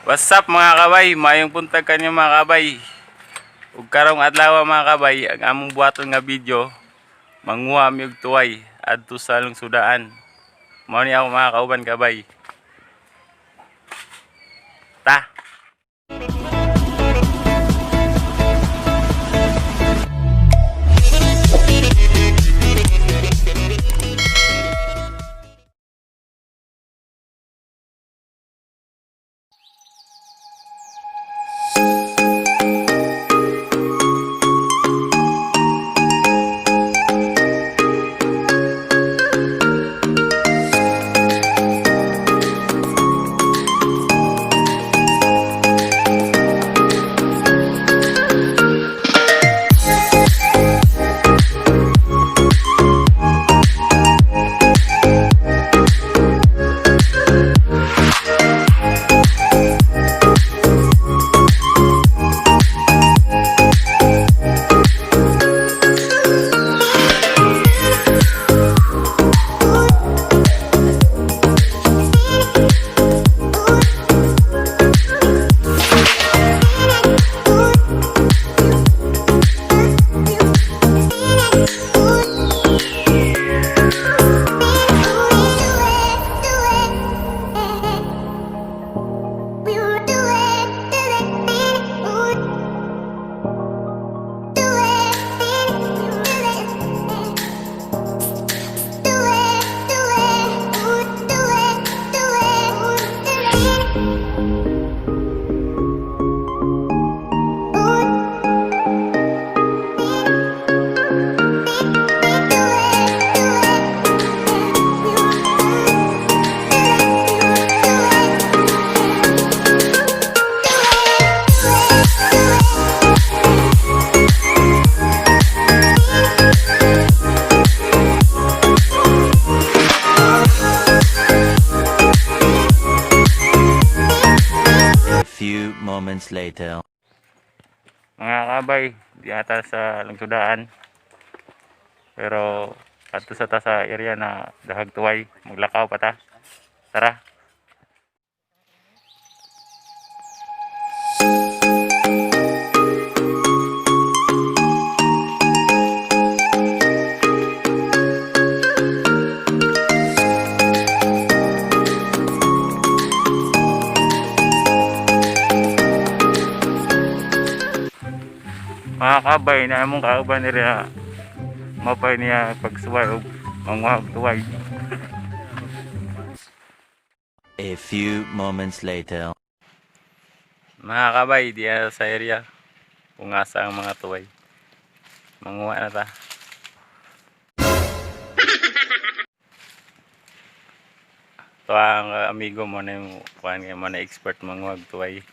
What's up mga kabay? Mayong puntag kanyo mga kabay. Ug karong adlaw mga kabay, ang among buhaton nga video manguha mi og tuway adto sa lungsudaan. Mao ni ako mga kauban kabay. Ta. Moments later. Mga kabay, di ata sa lungsudaan. Pero adto sa ta sa area na dahag tuway, maglakaw pa ta. Tara. Mga kabay na among kauban nila mapay niya pagsuway og manguhag tuway. A few moments later. Mga kabay diya sa area kung asa ang mga tuway. Manguha na ta. To ang amigo mo na yung kuan nga mo na expert manguhag tuway.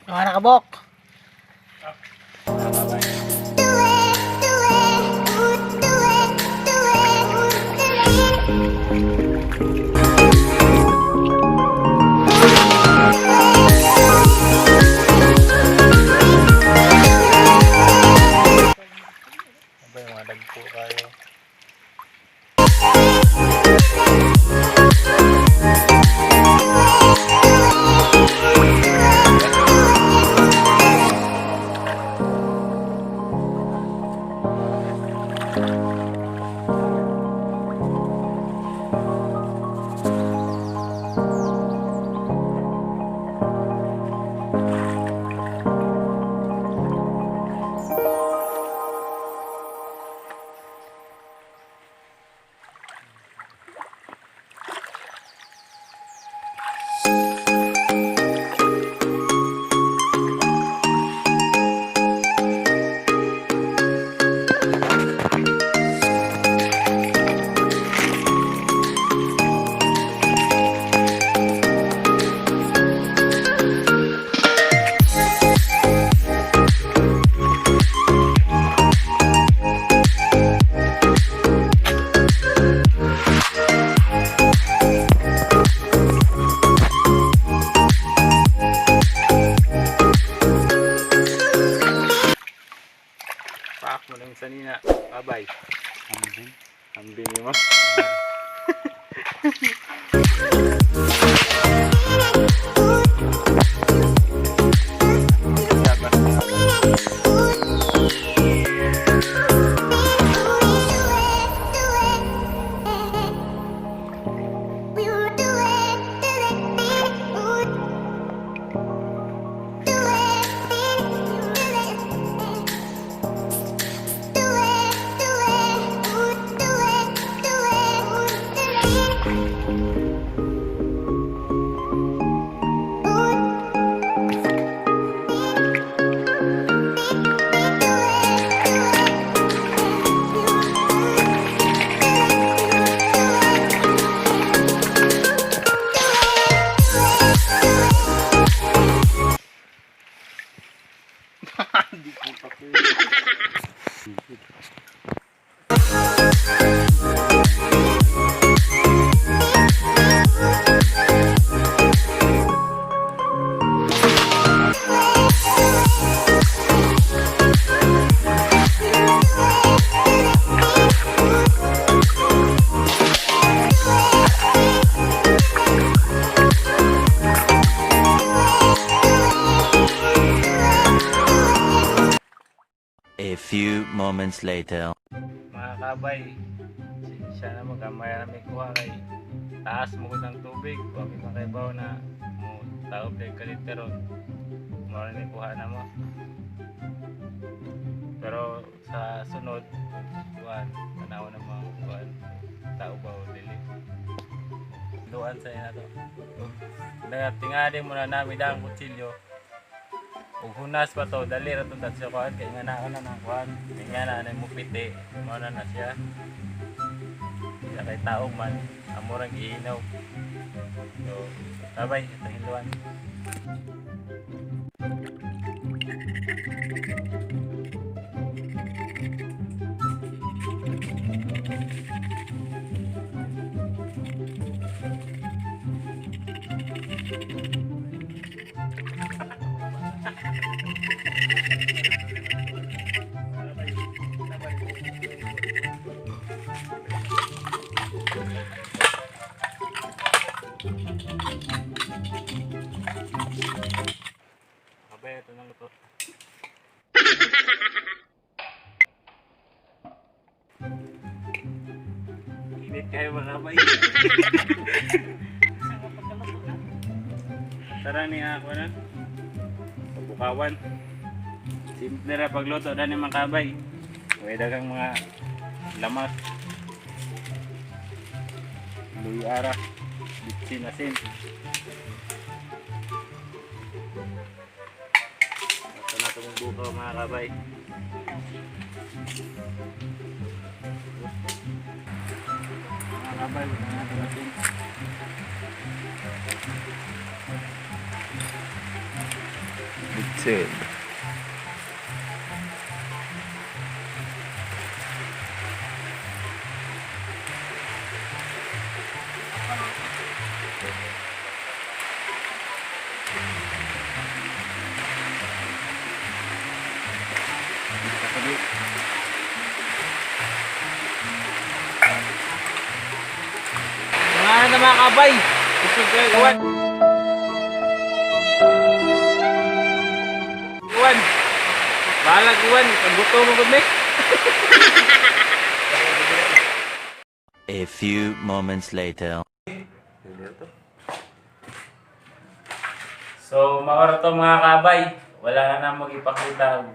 Mga nakabok. Abay mga dagko kayo. mo lang sanina. Kabay. Ambing. Ambing mo. A few moments later. Mga kabay, siya na magkamay na may kuha kay taas mo ng tubig. Huwag mo makaibaw na mo taob na kaliteron. Mara na kuha na mo. Pero sa sunod, kuhan, tanaw na mga kuhan, tao ba o dili. Luan sa ina to. Tingadin mo na namin dahang kutsilyo. Ug hunas pa to, dali ra tong tatsa kuan kay nga naa na nang kuan. Kay nga na mo piti, mo na siya. Sa kay tao man, amo rang giinaw. So, sabay ito hinduan. Abay, ito na luto. Init kayo mga kabay. Tara ni ako na. Pabukawan. Simple ra pagluto na ni mga kabay. May dagang mga lamas. Luy ara. Bitsin asin. Ito na itong bukaw mga kabay. Mga kabay, ito na itong asin. Bitsin. Mga na mga kabay. Gusto kayo gawan. Gawan. Bahala gawan. Pagbuto mo gud me. A few moments later. So, maura to mga kabay. Wala na na mag-ipakita.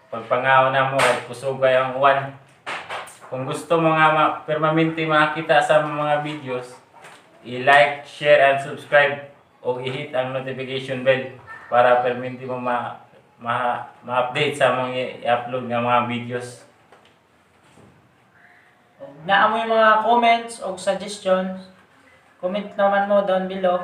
Pagpangaw na mo at kusugay ang uwan. Kung gusto mo nga permanente makita sa mga videos, i-like, share, and subscribe o i-hit ang notification bell para permanente mo ma-update sa mga i-upload ng mga videos. Naa mo yung mga comments o suggestions. Comment naman mo down below.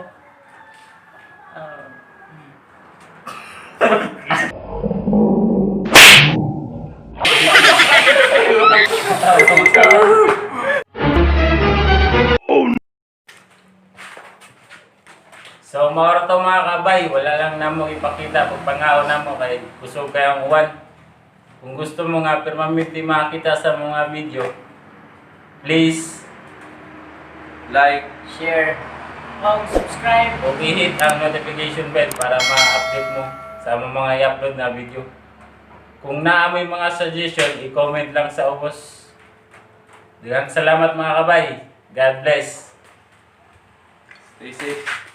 So, maura to mga kabay. Wala lang na mo ipakita. Pagpangaw na mo kay kusog kayong uwan. Kung gusto mo nga permanently makita sa mga video, please like, share, o subscribe. o i-hit ang notification bell para ma-update mo sa mga i-upload na video. Kung may mga suggestion, i-comment lang sa ubos. Daghang salamat mga kabay. God bless. Stay safe.